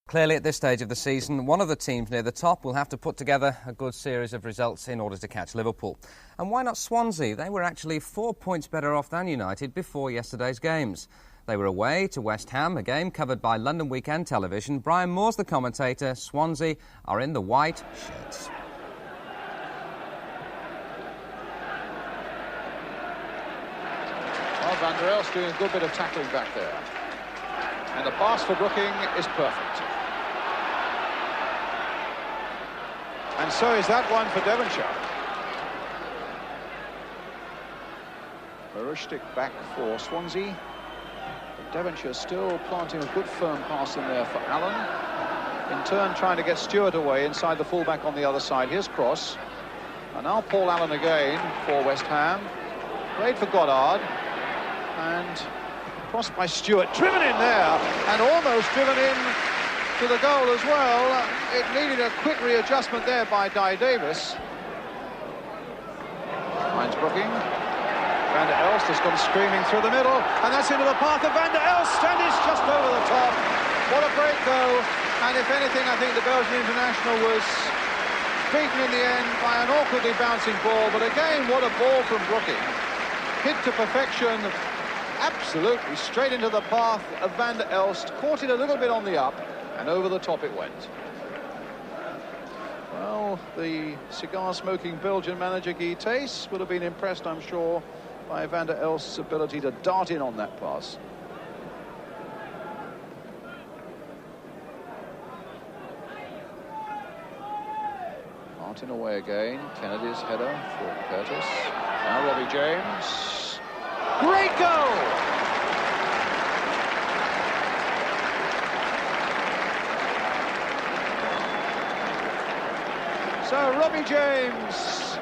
Clearly, at this stage of the season, one of the teams near the top will have to put together a good series of results in order to catch Liverpool. And why not Swansea? They were actually 4 points better off than United before yesterday's games. They were away to West Ham, a game covered by London Weekend Television. Brian Moore's the commentator. Swansea are in the white shirts. Well, Van der Elst doing a good bit of tackling back there. And the pass for Brooking is perfect. And so is that one for Devonshire. Marustic back for Swansea. But Devonshire still planting a good firm pass in there for Allen. In turn trying to get Stewart away inside the fullback on the other side. Here's Cross. And now Paul Allen again for West Ham. Played for Goddard. And crossed by Stewart, driven in there, and almost driven in to the goal as well. It needed a quick readjustment there by Dye Davis. Finds Brooking. Van der Elst has gone screaming through the middle, and that's into the path of Van der Elst, and it's just over the top. What a great goal, and if anything, I think the Belgian international was beaten in the end by an awkwardly bouncing ball, but again, what a ball from Brooking. Hit to perfection. Absolutely straight into the path of Van der Elst, caught it a little bit on the up, and over the top it went. Well, the cigar-smoking Belgian manager Guy Thys would have been impressed, I'm sure, by Van der Elst's ability to dart in on that pass. Martin away again, Kennedy's header for Curtis. Now Robbie James. Great goal! So Robbie James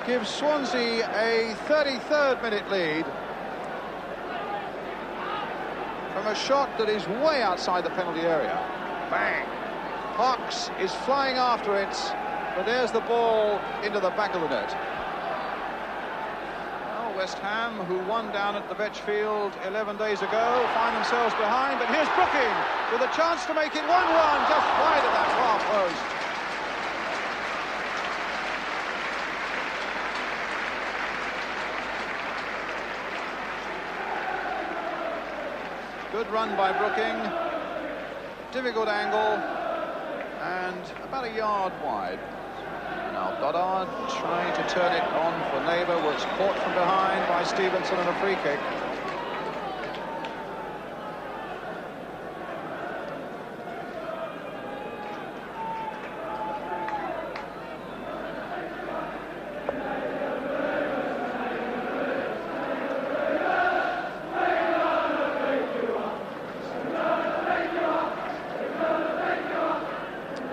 gives Swansea a 33rd minute lead from a shot that is way outside the penalty area. Bang! Parks is flying after it, but there's the ball into the back of the net. West Ham, who won down at the Vetchfield 11 days ago, find themselves behind, but here's Brooking with a chance to make it 1-1, just wide of that far post. Good run by Brooking, difficult angle, and about a yard wide. Now Goddard trying to turn it on for Neighbour, was caught from behind by Stevenson and a free kick.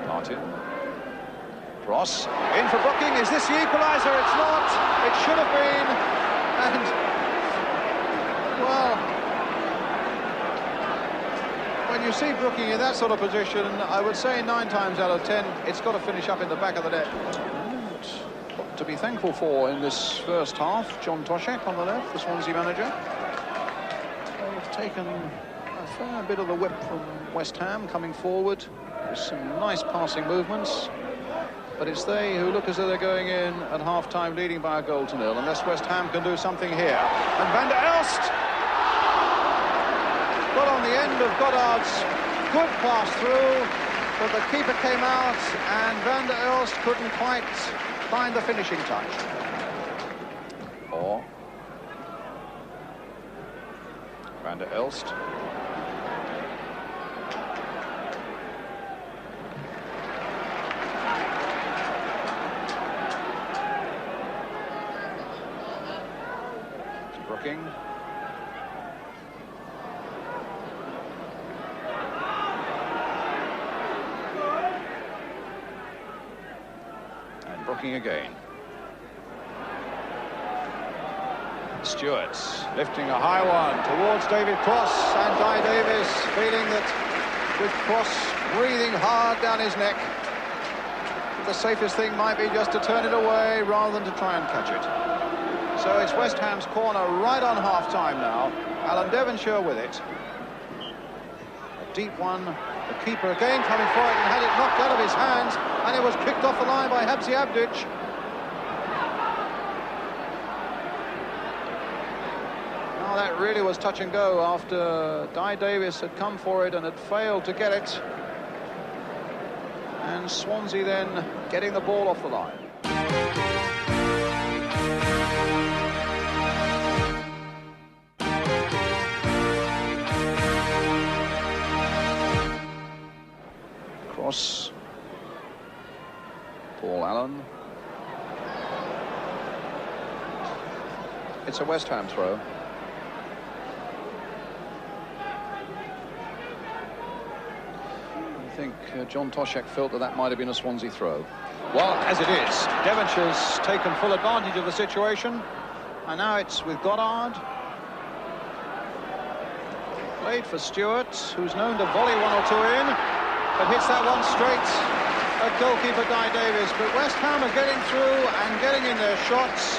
Martin. Cross. In for Brooking. Is this the equaliser? It's not. It should have been. And, well, when you see Brooking in that sort of position, I would say 9 times out of 10, it's got to finish up in the back of the net. And to be thankful for in this first half, John Toshak on the left, the Swansea manager. They've taken a fair bit of the whip from West Ham coming forward with some nice passing movements. But it's they who look as though they're going in at half-time leading by a goal to nil, unless West Ham can do something here. And Van der Elst got on the end of Goddard's good pass through, but the keeper came out, and Van der Elst couldn't quite find the finishing touch. Or Van der Elst. Brooking. And Brooking again. Stewart lifting a high one towards David Cross, and Dye Davis feeling that with Cross breathing hard down his neck, the safest thing might be just to turn it away rather than to try and catch it. So it's West Ham's corner right on half-time now. Alan Devonshire with it. A deep one, a The keeper again coming for it and had it knocked out of his hands, and it was kicked off the line by Hadziabdic. Now that really was touch and go after Di Davis had come for it and had failed to get it. And Swansea then getting the ball off the line. Cross. Paul Allen. It's a West Ham throw. I think John Toshek felt that might have been a Swansea throw. Well, as it is, Devonshire's taken full advantage of the situation, and now it's with Goddard. Played for Stewart, who's known to volley one or two in, but hits that one straight at goalkeeper Di Davis. But West Ham are getting through and getting in their shots,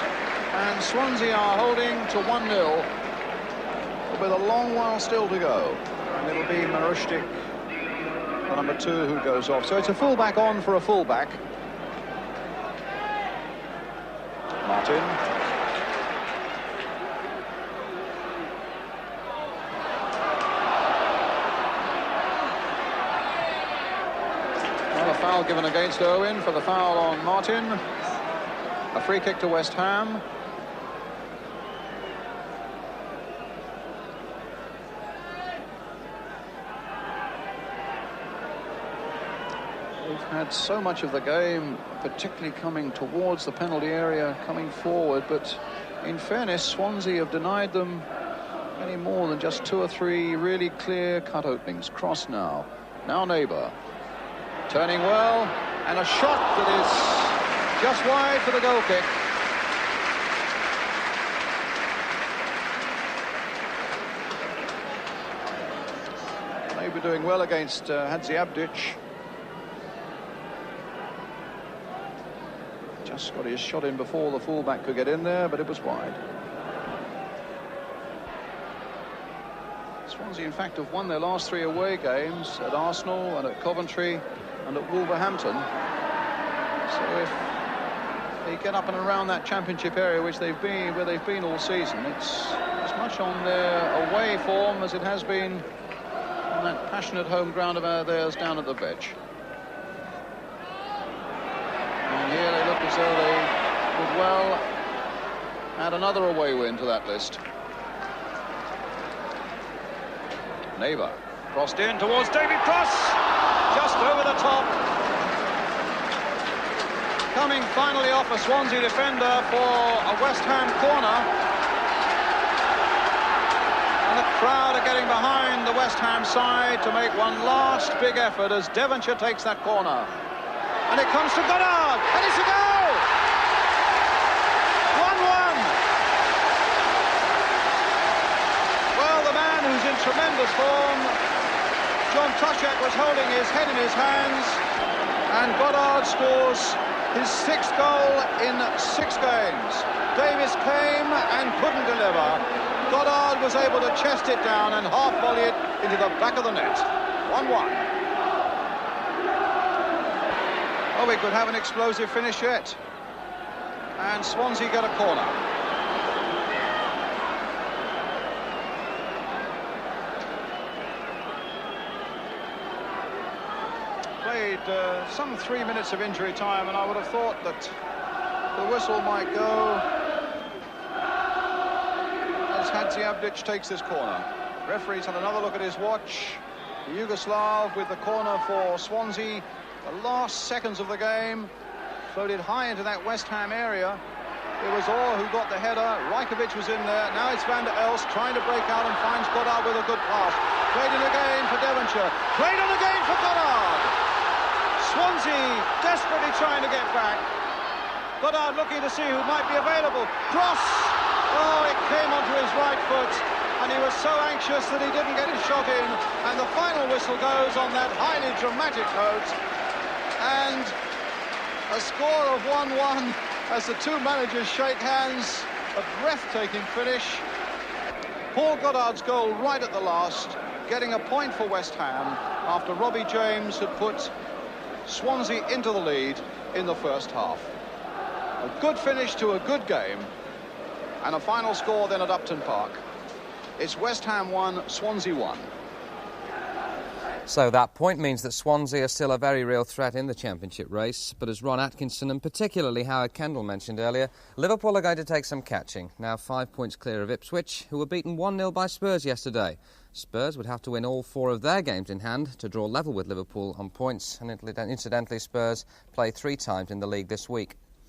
and Swansea are holding to 1-0 with a long while still to go. And it'll be Marushtik, the number 2, who goes off. So it's a fullback on for a fullback. Martin. Well, a foul given against Owen for the foul on Martin. A free kick to West Ham. They've had so much of the game, particularly coming towards the penalty area, coming forward, but in fairness, Swansea have denied them any more than just 2 or 3 really clear-cut openings. Cross now. Now Neighbour. Turning well, and a shot that is just wide for the goal kick. Neighbour doing well against Hadziabdic. Just got his shot in before the fullback could get in there, but it was wide. Swansea, in fact, have won their last 3 away games at Arsenal and at Coventry and at Wolverhampton. So if they get up and around that championship area where they've been all season, it's as much on their away form as it has been on that passionate home ground of theirs down at the Veg. And here they look as though they would well add another away win to that list. Neighbour crossed in towards David Cross, just over the top. Coming finally off a Swansea defender for a West Ham corner. And the crowd are getting behind the West Ham side to make one last big effort as Devonshire takes that corner. And it comes to Goddard, and it's a goal! 1-1. Well, the man who's in tremendous form, John Toshek, was holding his head in his hands, and Goddard scores his 6th goal in 6 games. Davis came and couldn't deliver. Goddard was able to chest it down and half-volley it into the back of the net. 1-1. Oh, we could have an explosive finish yet. And Swansea get a corner. Played some 3 minutes of injury time, and I would have thought that the whistle might go as Hadziabdic takes this corner. Referee's had another look at his watch. The Yugoslav with the corner for Swansea. The last seconds of the game, floated high into that West Ham area. It was Orr who got the header. Rajkovic was in there. Now it's Van der Elst trying to break out and finds Goddard with a good pass. Played in again for Devonshire. Played on again for Goddard. Swansea desperately trying to get back. Goddard looking to see who might be available. Cross. Oh, it came onto his right foot, and he was so anxious that he didn't get his shot in. And the final whistle goes on that highly dramatic note. And a score of 1-1 as the 2 managers shake hands. A breathtaking finish. Paul Goddard's goal right at the last, getting a point for West Ham. after Robbie James had put Swansea into the lead in the first half. A good finish to a good game, and a final score then at Upton Park. It's West Ham 1, Swansea 1. So that point means that Swansea are still a very real threat in the Championship race, but as Ron Atkinson and particularly Howard Kendall mentioned earlier, Liverpool are going to take some catching, now 5 points clear of Ipswich, who were beaten 1-0 by Spurs yesterday. Spurs would have to win all 4 of their games in hand to draw level with Liverpool on points, and incidentally Spurs play 3 times in the league this week.